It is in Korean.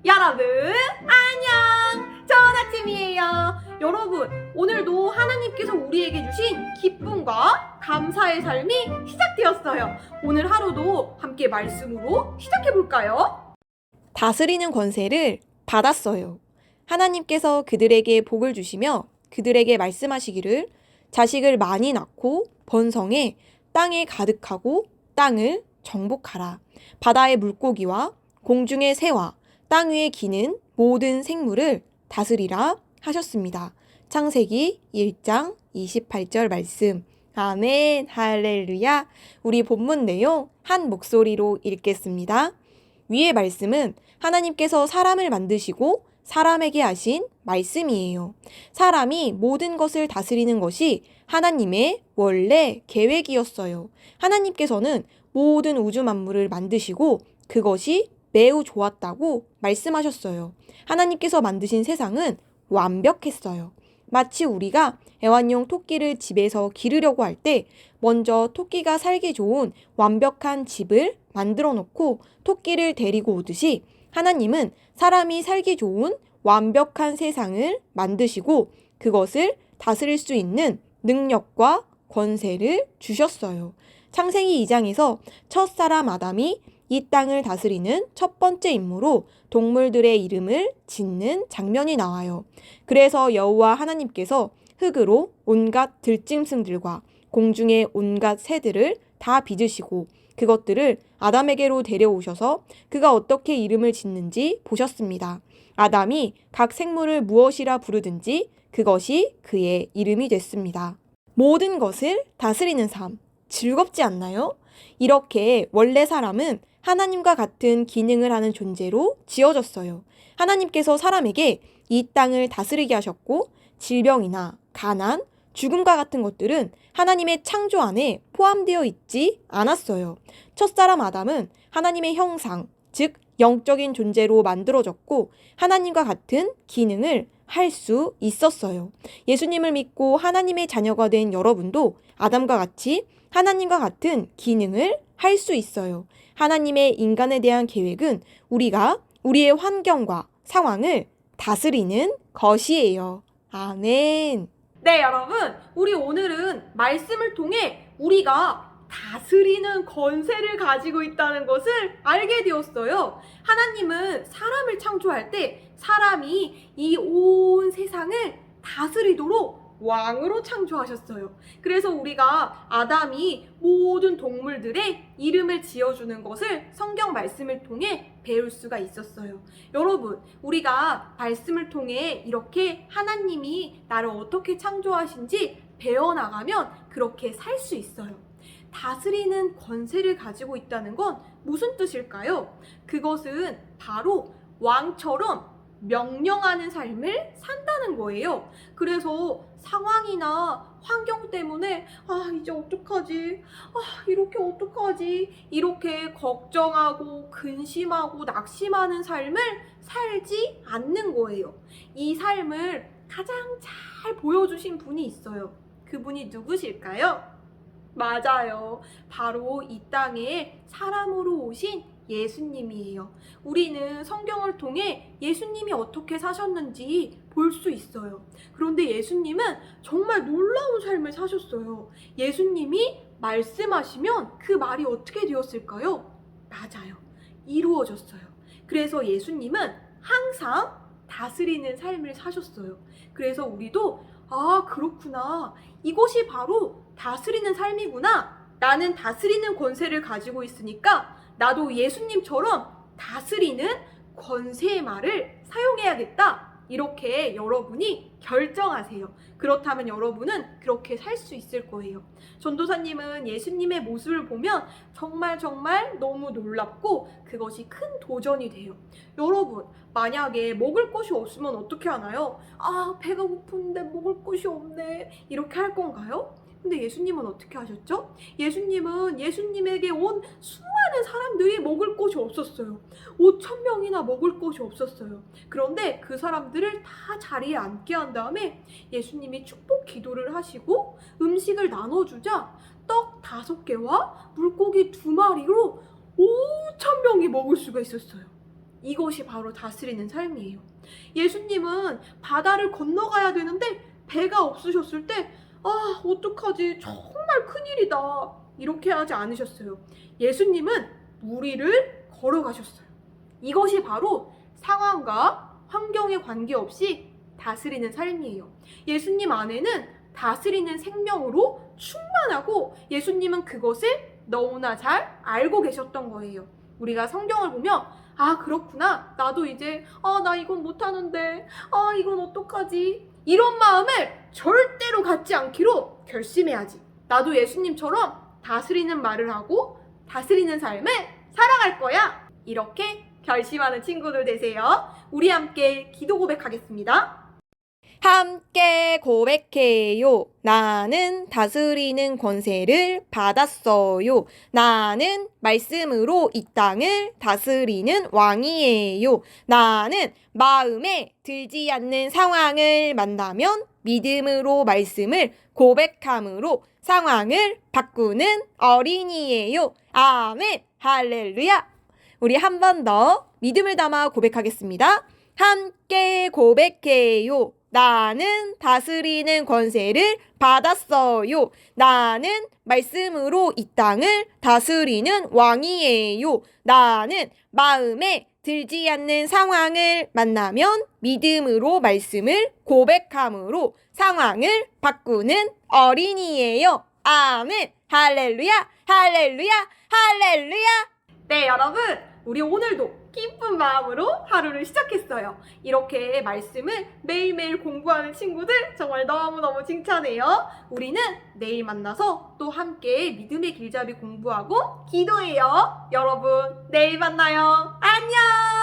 여러분 안녕, 좋은 아침이에요. 여러분, 오늘도 하나님께서 우리에게 주신 기쁨과 감사의 삶이 시작되었어요. 오늘 하루도 함께 말씀으로 시작해볼까요? 다스리는 권세를 받았어요. 하나님께서 그들에게 복을 주시며 그들에게 말씀하시기를 자식을 많이 낳고 번성해 땅에 가득하고 땅을 정복하라. 바다의 물고기와 공중의 새와 땅 위에 기는 모든 생물을 다스리라 하셨습니다. 창세기 1장 28절 말씀. 아멘, 할렐루야. 우리 본문 내용 한 목소리로 읽겠습니다. 위의 말씀은 하나님께서 사람을 만드시고 사람에게 하신 말씀이에요. 사람이 모든 것을 다스리는 것이 하나님의 원래 계획이었어요. 하나님께서는 모든 우주 만물을 만드시고 그것이 매우 좋았다고 말씀하셨어요. 하나님께서 만드신 세상은 완벽했어요. 마치 우리가 애완용 토끼를 집에서 기르려고 할 때 먼저 토끼가 살기 좋은 완벽한 집을 만들어 놓고 토끼를 데리고 오듯이 하나님은 사람이 살기 좋은 완벽한 세상을 만드시고 그것을 다스릴 수 있는 능력과 권세를 주셨어요. 창세기 2장에서 첫사람 아담이 이 땅을 다스리는 첫 번째 임무로 동물들의 이름을 짓는 장면이 나와요. 그래서 여호와 하나님께서 흙으로 온갖 들짐승들과 공중의 온갖 새들을 다 빚으시고 그것들을 아담에게로 데려오셔서 그가 어떻게 이름을 짓는지 보셨습니다. 아담이 각 생물을 무엇이라 부르든지 그것이 그의 이름이 됐습니다. 모든 것을 다스리는 삶, 즐겁지 않나요? 이렇게 원래 사람은 하나님과 같은 기능을 하는 존재로 지어졌어요. 하나님께서 사람에게 이 땅을 다스리게 하셨고 질병이나 가난, 죽음과 같은 것들은 하나님의 창조 안에 포함되어 있지 않았어요. 첫사람 아담은 하나님의 형상, 즉 영적인 존재로 만들어졌고 하나님과 같은 기능을 할 수 있었어요. 예수님을 믿고 하나님의 자녀가 된 여러분도 아담과 같이 하나님과 같은 기능을 할 수 있어요. 하나님의 인간에 대한 계획은 우리가 우리의 환경과 상황을 다스리는 것이에요. 아멘. 네, 여러분, 우리 오늘은 말씀을 통해 우리가 다스리는 권세를 가지고 있다는 것을 알게 되었어요. 하나님은 사람을 창조할 때 사람이 이 온 세상을 다스리도록 왕으로 창조하셨어요. 그래서 우리가 아담이 모든 동물들의 이름을 지어주는 것을 성경 말씀을 통해 배울 수가 있었어요. 여러분, 우리가 말씀을 통해 이렇게 하나님이 나를 어떻게 창조하신지 배워나가면 그렇게 살 수 있어요. 다스리는 권세를 가지고 있다는 건 무슨 뜻일까요? 그것은 바로 왕처럼 명령하는 삶을 산다는 거예요. 그래서 상황이나 환경 때문에 이제 어떡하지? 이렇게 어떡하지? 이렇게 걱정하고 근심하고 낙심하는 삶을 살지 않는 거예요. 이 삶을 가장 잘 보여주신 분이 있어요. 그분이 누구실까요? 맞아요. 바로 이 땅에 사람으로 오신 예수님이에요. 우리는 성경을 통해 예수님이 어떻게 사셨는지 볼 수 있어요. 그런데 예수님은 정말 놀라운 삶을 사셨어요. 예수님이 말씀하시면 그 말이 어떻게 되었을까요? 맞아요. 이루어졌어요. 그래서 예수님은 항상 다스리는 삶을 사셨어요. 그래서 우리도 그렇구나. 이것이 바로 다스리는 삶이구나. 나는 다스리는 권세를 가지고 있으니까 나도 예수님처럼 다스리는 권세의 말을 사용해야겠다. 이렇게 여러분이 결정하세요. 그렇다면 여러분은 그렇게 살 수 있을 거예요. 전도사님은 예수님의 모습을 보면 정말 너무 놀랍고 그것이 큰 도전이 돼요. 여러분, 만약에 먹을 것이 없으면 어떻게 하나요? 배가 고픈데 먹을 것이 없네. 이렇게 할 건가요? 근데 예수님은 어떻게 하셨죠? 예수님은 예수님에게 온 수많은 사람들이 먹을 것이 없었어요. 5,000명이나 먹을 것이 없었어요. 그런데 그 사람들을 다 자리에 앉게 한 다음에 예수님이 축복 기도를 하시고 음식을 나눠주자 떡 5개와 물고기 2마리로 5,000명이 먹을 수가 있었어요. 이것이 바로 다스리는 삶이에요. 예수님은 바다를 건너가야 되는데 배가 없으셨을 때 어떡하지? 정말 큰일이다. 이렇게 하지 않으셨어요. 예수님은 물 위를 걸어가셨어요. 이것이 바로 상황과 환경에 관계없이 다스리는 삶이에요. 예수님 안에는 다스리는 생명으로 충만하고 예수님은 그것을 너무나 잘 알고 계셨던 거예요. 우리가 성경을 보면 그렇구나. 나도 이제 나 이건 못하는데 이건 어떡하지? 이런 마음을 절대로 갖지 않기로 결심해야지. 나도 예수님처럼 다스리는 말을 하고 다스리는 삶을 살아갈 거야. 이렇게 결심하는 친구들 되세요. 우리 함께 기도 고백하겠습니다. 함께 고백해요. 나는 다스리는 권세를 받았어요. 나는 말씀으로 이 땅을 다스리는 왕이에요. 나는 마음에 들지 않는 상황을 만나면 믿음으로 말씀을 고백함으로 상황을 바꾸는 어린이에요. 아멘. 할렐루야. 우리 한 번 더 믿음을 담아 고백하겠습니다. 함께 고백해요. 나는 다스리는 권세를 받았어요. 나는 말씀으로 이 땅을 다스리는 왕이에요. 나는 마음에 들지 않는 상황을 만나면 믿음으로 말씀을 고백함으로 상황을 바꾸는 어린이에요. 아멘. 할렐루야. 할렐루야. 할렐루야. 네, 여러분. 우리 오늘도 기쁜 마음으로 하루를 시작했어요. 이렇게 말씀을 매일매일 공부하는 친구들 정말 너무너무 칭찬해요. 우리는 내일 만나서 또 함께 믿음의 길잡이 공부하고 기도해요. 여러분, 내일 만나요. 안녕!